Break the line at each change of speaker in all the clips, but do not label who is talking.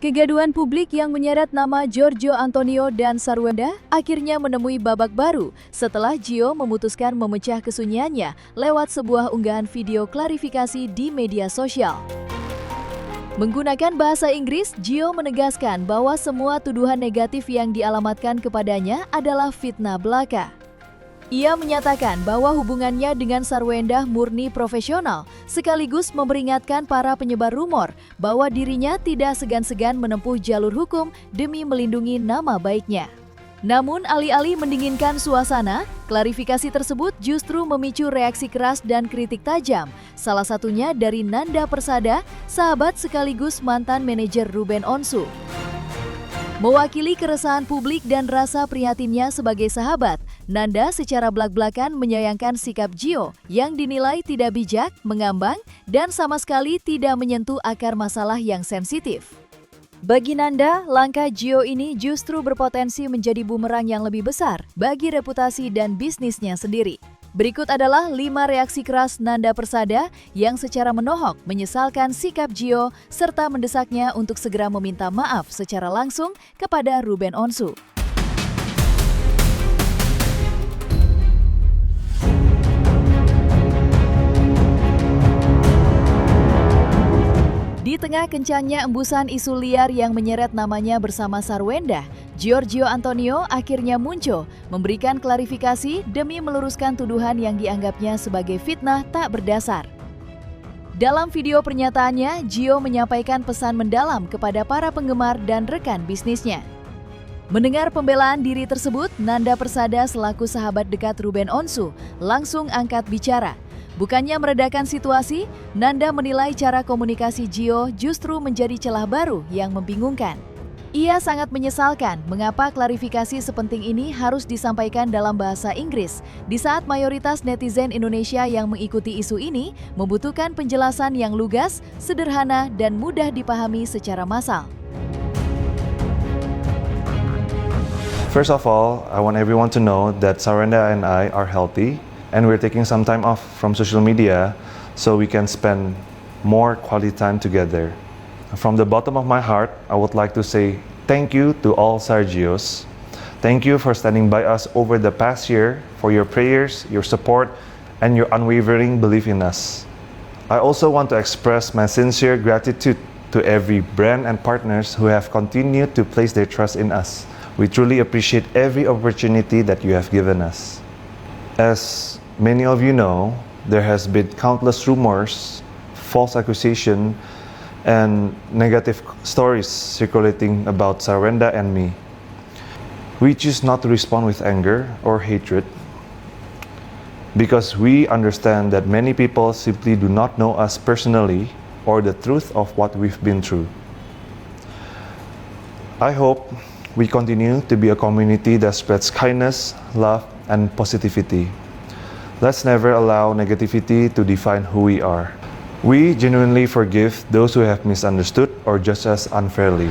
Kegaduhan publik yang menyeret nama Giorgio Antonio dan Sarwenda akhirnya menemui babak baru setelah Gio memutuskan memecah kesunyiannya lewat sebuah unggahan video klarifikasi di media sosial. Menggunakan bahasa Inggris, Gio menegaskan bahwa semua tuduhan negatif yang dialamatkan kepadanya adalah fitnah belaka. Ia menyatakan bahwa hubungannya dengan Sarwenda murni profesional, sekaligus memperingatkan para penyebar rumor bahwa dirinya tidak segan-segan menempuh jalur hukum demi melindungi nama baiknya. Namun alih-alih mendinginkan suasana, klarifikasi tersebut justru memicu reaksi keras dan kritik tajam, salah satunya dari Nanda Persada, sahabat sekaligus mantan manajer Ruben Onsu. Mewakili keresahan publik dan rasa prihatinnya sebagai sahabat, Nanda secara belak-belakan menyayangkan sikap Gio yang dinilai tidak bijak, mengambang, dan sama sekali tidak menyentuh akar masalah yang sensitif. Bagi Nanda, langkah Gio ini justru berpotensi menjadi bumerang yang lebih besar bagi reputasi dan bisnisnya sendiri. Berikut adalah 5 reaksi keras Nanda Persada yang secara menohok menyesalkan sikap Gio serta mendesaknya untuk segera meminta maaf secara langsung kepada Ruben Onsu. Di tengah kencangnya embusan isu liar yang menyeret namanya bersama Sarwenda, Giorgio Antonio akhirnya muncul memberikan klarifikasi demi meluruskan tuduhan yang dianggapnya sebagai fitnah tak berdasar. Dalam video pernyataannya, Gio menyampaikan pesan mendalam kepada para penggemar dan rekan bisnisnya. Mendengar pembelaan diri tersebut, Nanda Persada selaku sahabat dekat Ruben Onsu langsung angkat bicara. Bukannya meredakan situasi, Nanda menilai cara komunikasi Gio justru menjadi celah baru yang membingungkan. Ia sangat menyesalkan mengapa klarifikasi sepenting ini harus disampaikan dalam bahasa Inggris, di saat mayoritas netizen Indonesia yang mengikuti isu ini membutuhkan penjelasan yang lugas, sederhana, dan mudah dipahami secara massal.
First of all, I want everyone to know that Sarwenda and I are healthy. And we're taking some time off from social media so we can spend more quality time together. From the bottom of my heart, I would like to say thank you to all Sargios. Thank you for standing by us over the past year, for your prayers, your support, and your unwavering belief in us. I also want to express my sincere gratitude to every brand and partners who have continued to place their trust in us. We truly appreciate every opportunity that you have given us. As many of you know, there has been countless rumors, false accusation, and negative stories circulating about Sarwenda and me. We choose not to respond with anger or hatred because we understand that many people simply do not know us personally or the truth of what we've been through. I hope we continue to be a community that spreads kindness, love, and positivity. Let's never allow negativity to define who we are. We genuinely forgive those who have misunderstood or judged us unfairly.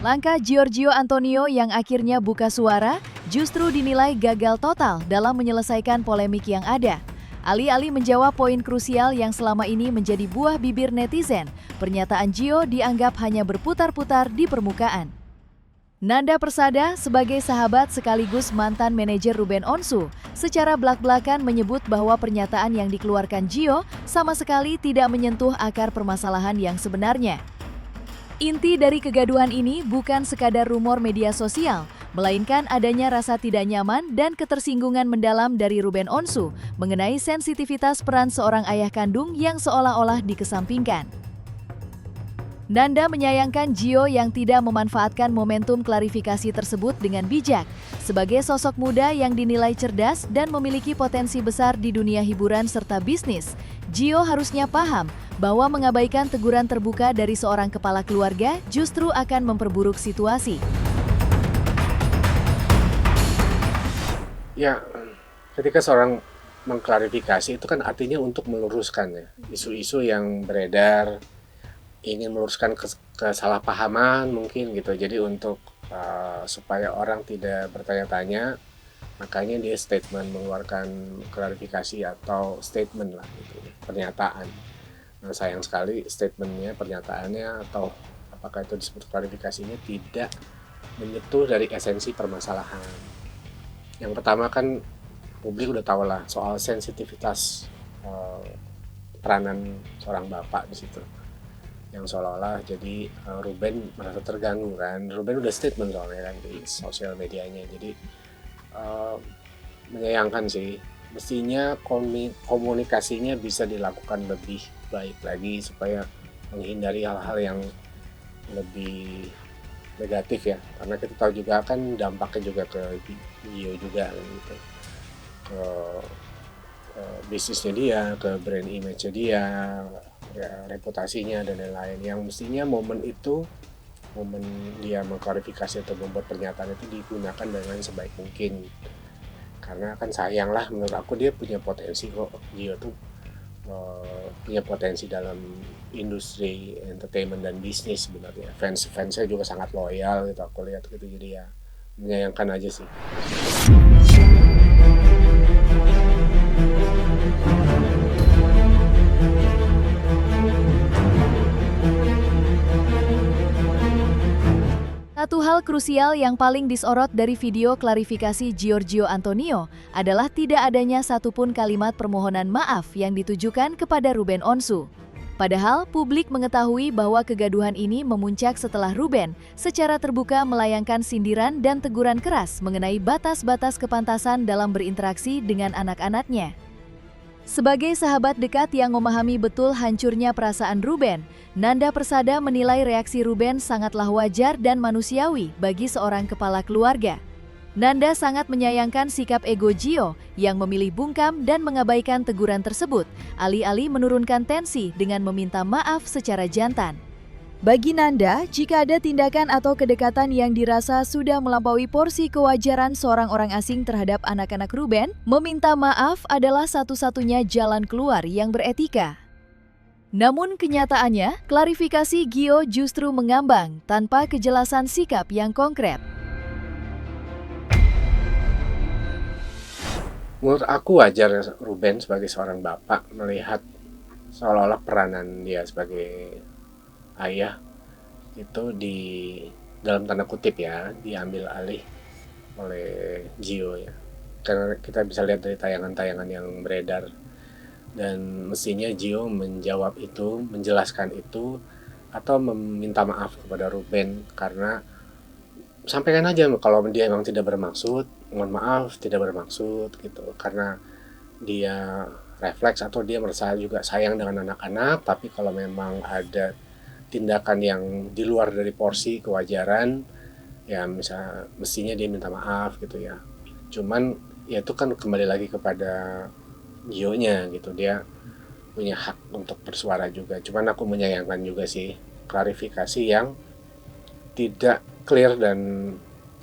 Langkah Giorgio Antonio yang akhirnya buka suara justru dinilai gagal total dalam menyelesaikan polemik yang ada. Alih-alih menjawab poin krusial yang selama ini menjadi buah bibir netizen, pernyataan Gio dianggap hanya berputar-putar di permukaan. Nanda Persada sebagai sahabat sekaligus mantan manajer Ruben Onsu secara belak-belakan menyebut bahwa pernyataan yang dikeluarkan Gio sama sekali tidak menyentuh akar permasalahan yang sebenarnya. Inti dari kegaduhan ini bukan sekadar rumor media sosial, melainkan adanya rasa tidak nyaman dan ketersinggungan mendalam dari Ruben Onsu mengenai sensitivitas peran seorang ayah kandung yang seolah-olah dikesampingkan. Nanda menyayangkan Gio yang tidak memanfaatkan momentum klarifikasi tersebut dengan bijak. Sebagai sosok muda yang dinilai cerdas dan memiliki potensi besar di dunia hiburan serta bisnis, Gio harusnya paham bahwa mengabaikan teguran terbuka dari seorang kepala keluarga justru akan memperburuk situasi.
Ya, ketika seorang mengklarifikasi itu kan artinya untuk meluruskan ya, isu-isu yang beredar, ingin meluruskan kesalahpahaman mungkin gitu. Jadi untuk supaya orang tidak bertanya-tanya, makanya dia mengeluarkan klarifikasi atau statement lah gitu, pernyataan. Nah, sayang sekali statementnya, pernyataannya atau apakah itu disebut klarifikasinya tidak menyentuh dari esensi permasalahan. Yang pertama kan publik udah tahu lah soal sensitivitas peranan seorang bapak di situ, yang seolah-olah jadi Ruben merasa terganggu kan. Ruben udah statement soalnya kan di sosial medianya, jadi menyayangkan sih. Mestinya komunikasinya bisa dilakukan lebih baik lagi supaya menghindari hal-hal yang lebih negatif ya, karena kita tahu juga kan dampaknya juga ke Gio juga gitu, ke bisnisnya dia, ke brand image-nya dia, ya, reputasinya dan lain-lain. Yang mestinya momen dia mengklarifikasi atau membuat pernyataan itu digunakan dengan sebaik mungkin, karena kan sayang lah, menurut aku dia punya potensi kok. Gio tuh punya potensi dalam industri entertainment dan bisnis sebenarnya. Fansnya juga sangat loyal gitu, aku lihat gitu, jadi ya menyayangkan aja sih.
Satu hal krusial yang paling disorot dari video klarifikasi Giorgio Antonio adalah tidak adanya satupun kalimat permohonan maaf yang ditujukan kepada Ruben Onsu. Padahal publik mengetahui bahwa kegaduhan ini memuncak setelah Ruben secara terbuka melayangkan sindiran dan teguran keras mengenai batas-batas kepantasan dalam berinteraksi dengan anak-anaknya. Sebagai sahabat dekat yang memahami betul hancurnya perasaan Ruben, Nanda Persada menilai reaksi Ruben sangatlah wajar dan manusiawi bagi seorang kepala keluarga. Nanda sangat menyayangkan sikap ego Gio yang memilih bungkam dan mengabaikan teguran tersebut, alih-alih menurunkan tensi dengan meminta maaf secara jantan. Bagi Nanda, jika ada tindakan atau kedekatan yang dirasa sudah melampaui porsi kewajaran seorang orang asing terhadap anak-anak Ruben, meminta maaf adalah satu-satunya jalan keluar yang beretika. Namun kenyataannya, klarifikasi Gio justru mengambang tanpa kejelasan sikap yang konkret.
Menurut aku wajar Ruben sebagai seorang bapak melihat seolah-olah peranan dia sebagai ayah itu dalam tanda kutip ya, diambil alih oleh Gio ya. Karena kita bisa lihat dari tayangan-tayangan yang beredar, dan mestinya Gio menjawab itu, menjelaskan itu, atau meminta maaf kepada Ruben, karena sampaikan aja kalau dia memang tidak bermaksud, mohon maaf tidak bermaksud gitu, karena dia refleks atau dia merasa juga sayang dengan anak-anak. Tapi kalau memang ada tindakan yang di luar dari porsi kewajaran, ya mestinya dia minta maaf gitu ya. Cuman ya itu kan kembali lagi kepada Gio-nya gitu, dia punya hak untuk bersuara juga. Cuman aku menyayangkan juga sih klarifikasi yang tidak clear dan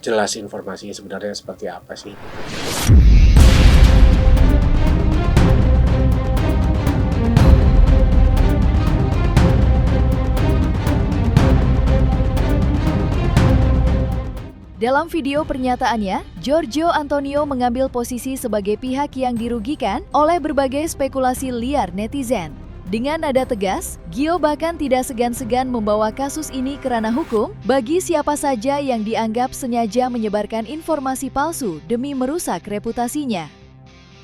jelas informasinya sebenarnya seperti apa sih.
Dalam video pernyataannya, Giorgio Antonio mengambil posisi sebagai pihak yang dirugikan oleh berbagai spekulasi liar netizen. Dengan nada tegas, Gio bahkan tidak segan-segan membawa kasus ini ke ranah hukum bagi siapa saja yang dianggap sengaja menyebarkan informasi palsu demi merusak reputasinya.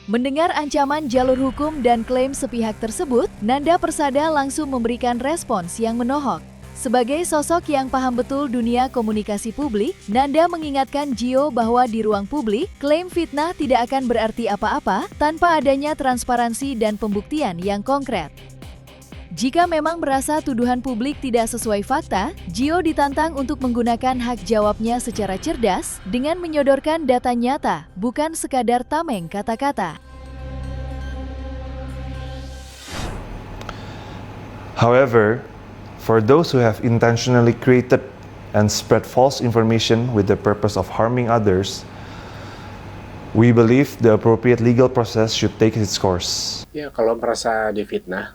Mendengar ancaman jalur hukum dan klaim sepihak tersebut, Nanda Persada langsung memberikan respons yang menohok. Sebagai sosok yang paham betul dunia komunikasi publik, Nanda mengingatkan Gio bahwa di ruang publik, klaim fitnah tidak akan berarti apa-apa tanpa adanya transparansi dan pembuktian yang konkret. Jika memang merasa tuduhan publik tidak sesuai fakta, Gio ditantang untuk menggunakan hak jawabnya secara cerdas dengan menyodorkan data nyata, bukan sekadar tameng kata-kata.
However, for those who have intentionally created and spread false information with the purpose of harming others, we believe the appropriate legal process should take its course.
Ya, kalau merasa difitnah,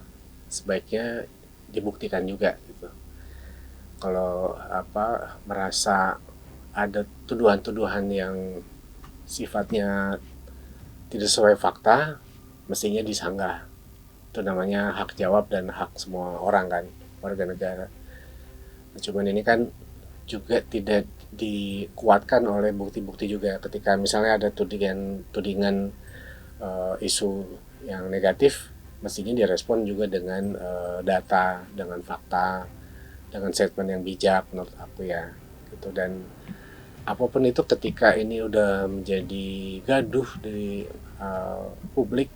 sebaiknya dibuktikan juga gitu. Kalau merasa ada tuduhan-tuduhan yang sifatnya tidak sesuai fakta, mestinya disanggah. Itu namanya hak jawab dan hak semua orang kan, warga negara. Nah, cuman ini kan juga tidak dikuatkan oleh bukti-bukti juga. Ketika misalnya ada tudingan isu yang negatif, mestinya direspon juga dengan data, dengan fakta, dengan statement yang bijak menurut aku ya. Gitu. Dan apapun itu ketika ini udah menjadi gaduh di publik,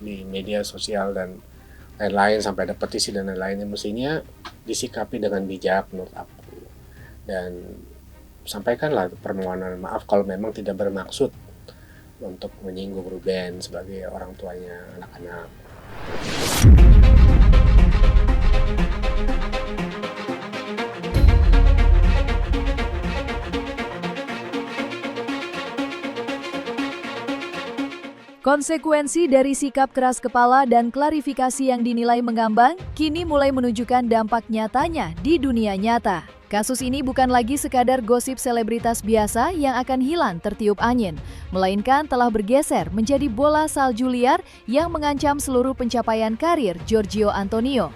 di media sosial dan lain-lain, sampai ada petisi dan lain-lain, mestinya disikapi dengan bijak menurut aku. Dan sampaikanlah permohonan maaf kalau memang tidak bermaksud untuk menyinggung Ruben sebagai orang tuanya anak-anak.
Konsekuensi dari sikap keras kepala dan klarifikasi yang dinilai mengambang, kini mulai menunjukkan dampak nyatanya di dunia nyata. Kasus ini bukan lagi sekadar gosip selebritas biasa yang akan hilang tertiup angin, melainkan telah bergeser menjadi bola salju liar yang mengancam seluruh pencapaian karir Giorgio Antonio.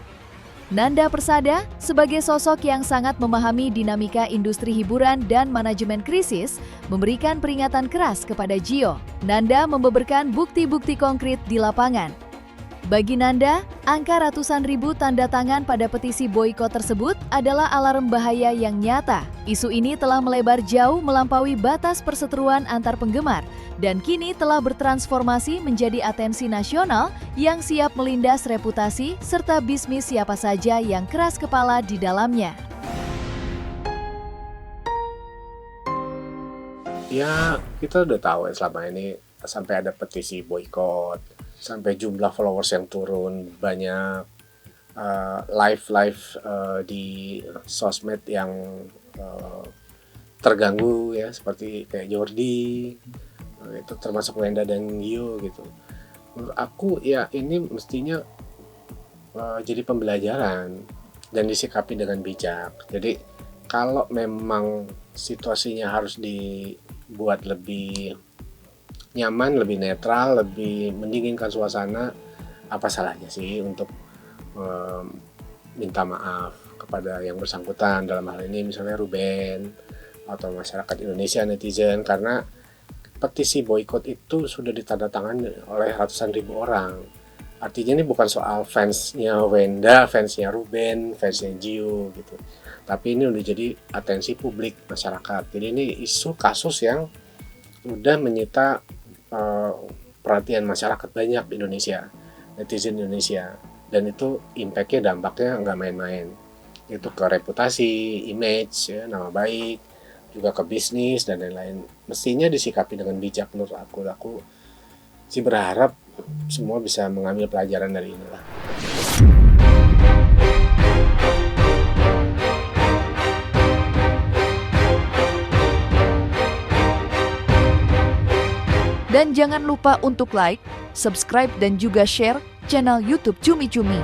Nanda Persada, sebagai sosok yang sangat memahami dinamika industri hiburan dan manajemen krisis, memberikan peringatan keras kepada Gio. Nanda membeberkan bukti-bukti konkret di lapangan. Bagi Nanda, angka ratusan ribu tanda tangan pada petisi boikot tersebut adalah alarm bahaya yang nyata. Isu ini telah melebar jauh melampaui batas perseteruan antar penggemar dan kini telah bertransformasi menjadi atensi nasional yang siap melindas reputasi serta bisnis siapa saja yang keras kepala di dalamnya.
Ya, kita udah tahu ya selama ini sampai ada petisi boikot, sampai jumlah followers yang turun banyak, live di sosmed yang terganggu ya, seperti kayak Jordi, itu termasuk Wenda dan Gio gitu. Menurut aku ya ini mestinya jadi pembelajaran dan disikapi dengan bijak. Jadi kalau memang situasinya harus dibuat lebih nyaman, lebih netral, lebih mendinginkan suasana, apa salahnya sih untuk minta maaf kepada yang bersangkutan, dalam hal ini misalnya Ruben atau masyarakat Indonesia, netizen, karena petisi boikot itu sudah ditandatangani oleh ratusan ribu orang. Artinya ini bukan soal fansnya Wenda, fansnya Ruben, fansnya Gio gitu, tapi ini udah jadi atensi publik masyarakat. Jadi ini isu kasus yang udah menyita perhatian masyarakat banyak di Indonesia, netizen Indonesia, dan itu impact-nya, dampaknya nggak main-main. Itu ke reputasi, image, ya, nama baik, juga ke bisnis dan lain-lain. Mestinya disikapi dengan bijak menurut aku. Aku sih berharap semua bisa mengambil pelajaran dari inilah.
Dan jangan lupa untuk like, subscribe dan juga share channel YouTube Cumi Cumi.